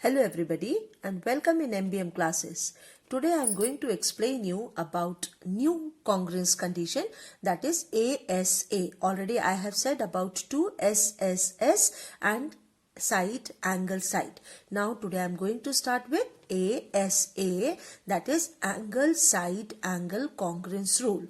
Hello everybody and welcome in MBM classes. Today I am going to explain you about new congruence condition, that is ASA. Already I have said about two SSS and side angle side. Now today I am going to start with ASA, that is angle side angle congruence rule.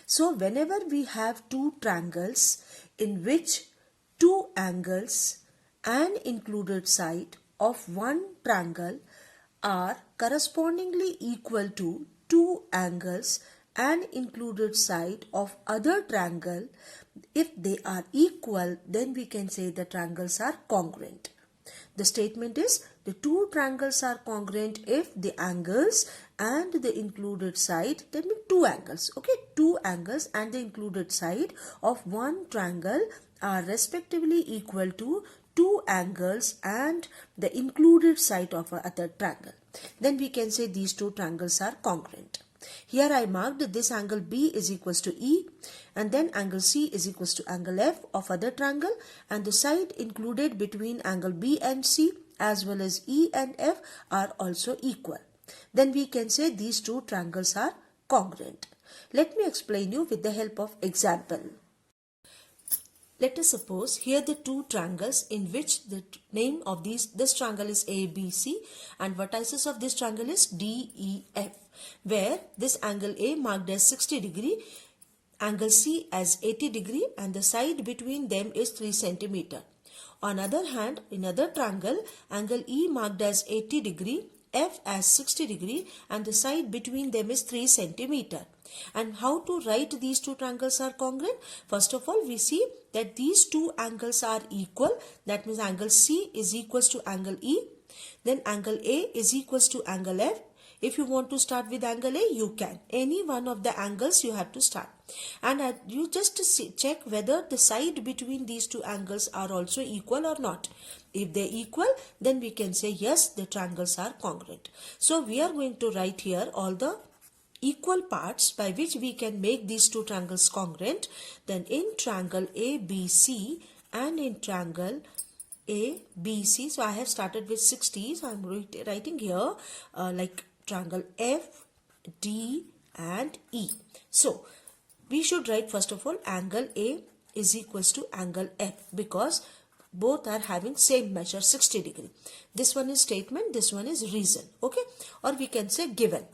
So whenever we have two triangles in which two angles and included side of one triangle are correspondingly equal to two angles and included side of other triangle, if they are equal, then we can say the triangles are congruent. The statement is the two triangles are congruent if the angles and the included side, that means two angles, okay, two angles and the included side of one triangle are respectively equal to two angles and the included side of another triangle. Then we can say these two triangles are congruent. Here I marked this angle B is equals to E, and then angle C is equals to angle F of other triangle, and the side included between angle B and C as well as E and F are also equal. Then we can say these two triangles are congruent. Let me explain you with the help of example. Let us suppose here the two triangles in which the name of this triangle is ABC and vertices of this triangle is DEF, where this angle A marked as 60 degree, angle C as 80 degree, and the side between them is 3 centimeter. On other hand, in other triangle, angle E marked as 80 degree, F as 60 degree, and the side between them is 3 centimeter. And how to write these two triangles are congruent? First of all, we see that these two angles are equal. That means angle C is equals to angle E. Then angle A is equals to angle F. If you want to start with angle A, you can. Any one of the angles you have to start. And you just check whether the side between these two angles are also equal or not. If they are equal, then we can say yes, the triangles are congruent. So we are going to write here all the equal parts by which we can make these two triangles congruent. Then in triangle ABC and in triangle ABC, so I have started with 60, so I am writing here like triangle F, D and E. So we should write first of all angle A is equals to angle F, because both are having same measure 60 degree. This one is statement, this one is reason, okay, or we can say given,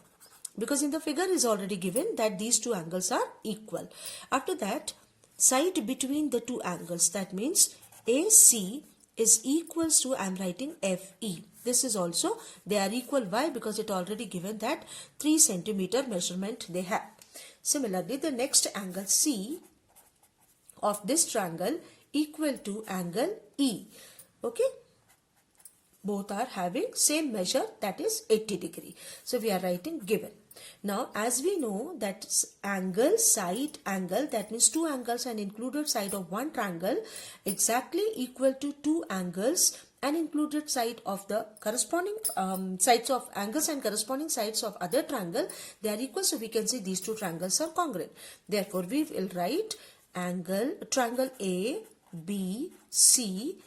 because in the figure is already given that these two angles are equal. After that, side between the two angles, that means AC is equals to, I am writing FE. This is also, they are equal. Why? Because it already given that 3 centimeter measurement they have. Similarly, the next angle C of this triangle equal to angle E. Okay. Both are having same measure, that is 80 degree. So we are writing given. Now as we know that angle side angle, that means two angles and included side of one triangle exactly equal to two angles and included side of the corresponding sides of angles and corresponding sides of other triangle, they are equal. So we can say these two triangles are congruent. Therefore we will write triangle A, B, C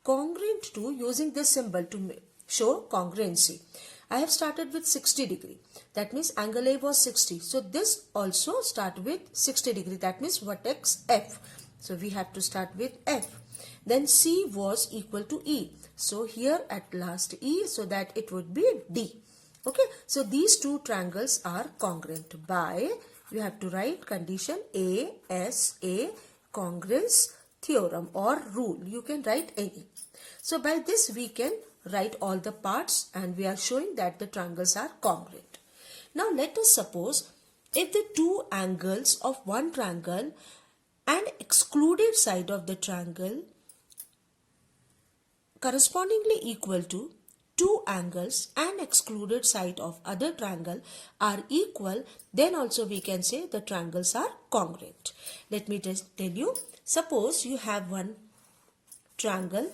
congruent to, using this symbol to show congruency. I have started with 60 degree. That means angle A was 60. So this also start with 60 degree. That means vertex F. So we have to start with F. Then C was equal to E. So here at last E, so that it would be D. Okay. So these two triangles are congruent by, you have to write condition ASA congruence theorem or rule. You can write any. So by this we can write all the parts and we are showing that the triangles are congruent. Now let us suppose if the two angles of one triangle and excluded side of the triangle correspondingly equal to two angles and excluded side of other triangle are equal, then also we can say the triangles are congruent. Let me just tell you, suppose you have one triangle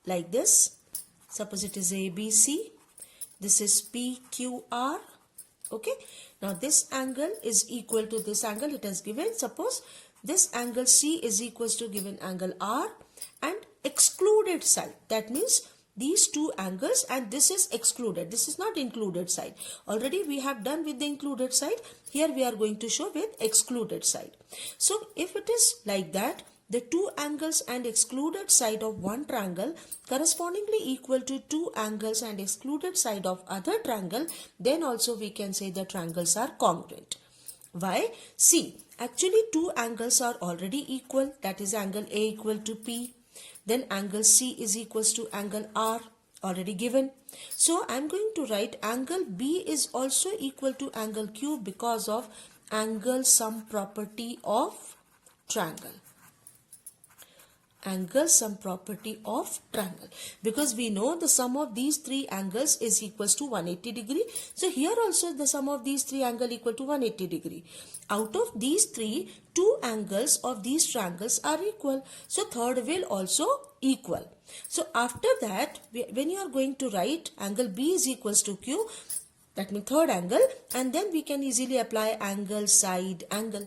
like this. Suppose it is ABC, this is PQR, okay. Now this angle is equal to this angle, it has given. Suppose this angle C is equals to given angle R, and excluded side, that means these two angles and this is excluded. This is not included side. Already we have done with the included side. Here we are going to show with excluded side. So if it is like that, the two angles and excluded side of one triangle correspondingly equal to two angles and excluded side of other triangle, then also we can say the triangles are congruent. Why? See, actually two angles are already equal. That is angle A equal to P. Then angle C is equals to angle R, already given. So I am going to write angle B is also equal to angle Q because of angle sum property of triangle. Angle sum property of triangle, because we know the sum of these three angles is equals to 180 degree. So here also the sum of these three angles equal to 180 degree. Out of these three, two angles of these triangles are equal. So third will also equal. So after that, when you are going to write angle B is equals to Q, that means third angle, and then we can easily apply angle side angle.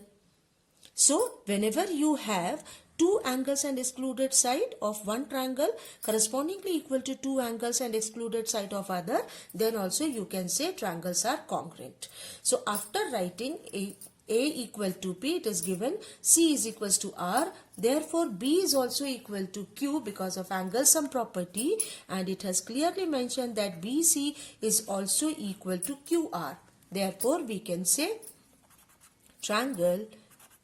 So whenever you have two angles and excluded side of one triangle correspondingly equal to two angles and excluded side of other, then also you can say triangles are congruent. So after writing A equal to P, it is given C is equals to R. Therefore, B is also equal to Q because of angle sum property, and it has clearly mentioned that BC is also equal to QR. Therefore, we can say triangle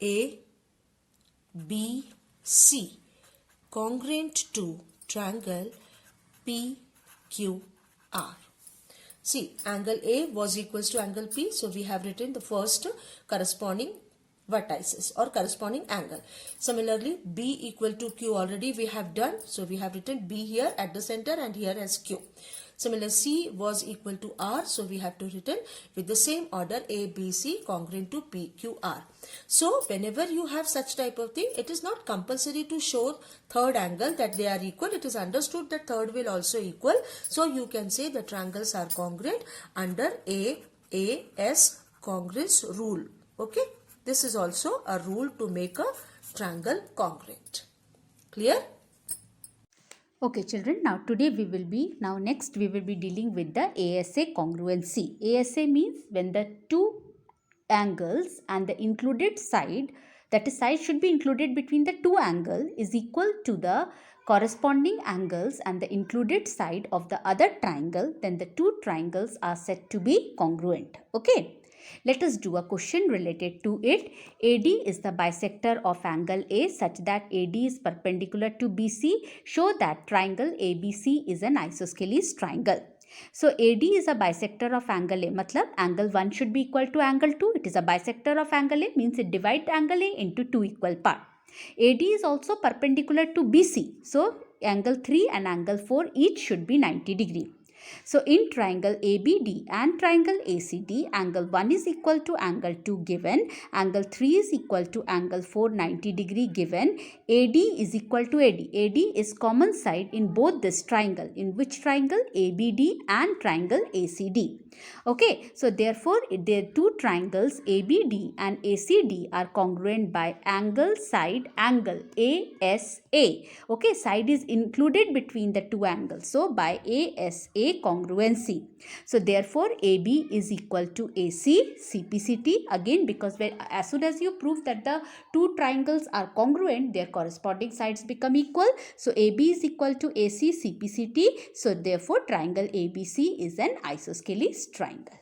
ABC congruent to triangle PQR. See, angle A was equals to angle P, so we have written the first corresponding vertices or corresponding angle. Similarly, B equal to Q already we have done, so we have written B here at the center and here as Q. Similarly, C was equal to R, so we have to written with the same order ABC congruent to PQR. So whenever you have such type of thing, it is not compulsory to show third angle that they are equal. It is understood that third will also equal. So you can say the triangles are congruent under AAS congruence rule. Okay, this is also a rule to make a triangle congruent. Clear? Okay children, next we will be dealing with the ASA congruency. ASA means when the two angles and the included side, that is side should be included between the two angles, is equal to the corresponding angles and the included side of the other triangle, then the two triangles are said to be congruent. Okay. Let us do a question related to it. AD is the bisector of angle A such that AD is perpendicular to BC. Show that triangle ABC is an isosceles triangle. So AD is a bisector of angle A. Matlab angle 1 should be equal to angle 2. It is a bisector of angle A, means it divides angle A into two equal parts. AD is also perpendicular to BC. So angle 3 and angle 4 each should be 90 degree. So in triangle ABD and triangle ACD, angle 1 is equal to angle 2 given, angle 3 is equal to angle 4 90 degree given, AD is equal to AD. AD is common side in both this triangle. In which triangle? ABD and triangle ACD. Okay, so therefore the two triangles ABD and ACD are congruent by angle side angle ASA. Okay, side is included between the two angles. So by ASA congruency. So therefore AB is equal to AC CPCT, again because as soon as you prove that the two triangles are congruent, their corresponding sides become equal. So AB is equal to AC CPCT. So therefore triangle ABC is an isosceles triangle.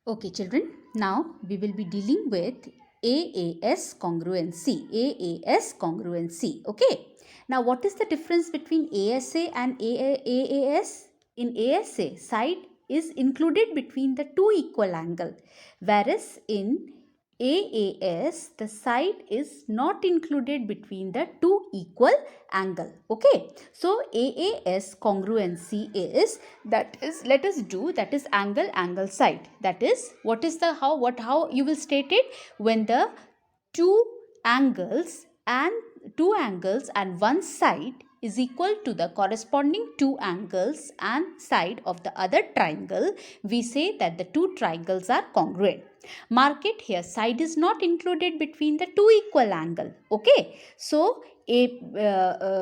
Okay children, now we will be dealing with AAS congruency. AAS congruency. Okay. Now what is the difference between ASA and AAS? In ASA, side is included between the two equal angle, whereas in AAS, the side is not included between the two equal angle. Okay. So AAS congruency is, let us do angle side. That is, how you will state it? When the two angles and one side is equal to the corresponding two angles and side of the other triangle, we say that the two triangles are congruent. Mark it here, side is not included between the two equal angle. Okay, so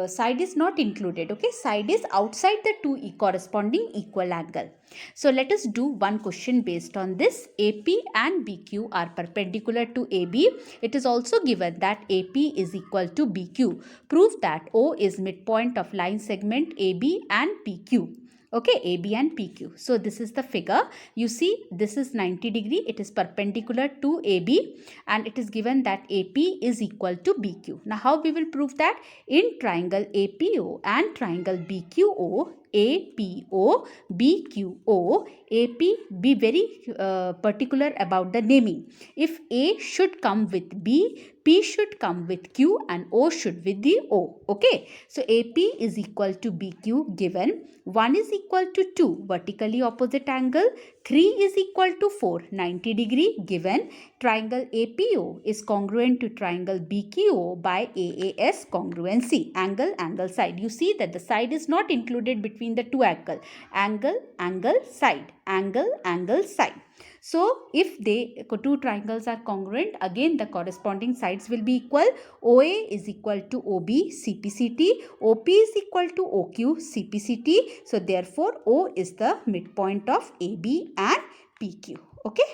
side is not included. Okay, side is outside the two corresponding equal angle. So let us do one question based on this. AP and BQ are perpendicular to AB. It is also given that AP is equal to BQ. Prove that O is midpoint of line segment AB and PQ. Okay, AB and PQ. So this is the figure. You see, this is 90 degree. It is perpendicular to AB and it is given that AP is equal to BQ. Now, how we will prove that? In triangle APO and triangle BQO, APO, BQO, AP, be very particular about the naming. If A should come with B, P should come with Q and O should with the O. Okay. So AP is equal to BQ given. 1 is equal to 2 vertically opposite angle. 3 is equal to 4 90 degree given. Triangle APO is congruent to triangle BQO by AAS congruency. Angle, angle, side. You see that the side is not included between the two angle. Angle, angle, side. Angle, angle, side. So, if the two triangles are congruent, again the corresponding sides will be equal. OA is equal to OB, CPCT. OP is equal to OQ, CPCT. So, therefore, O is the midpoint of AB and PQ. Okay.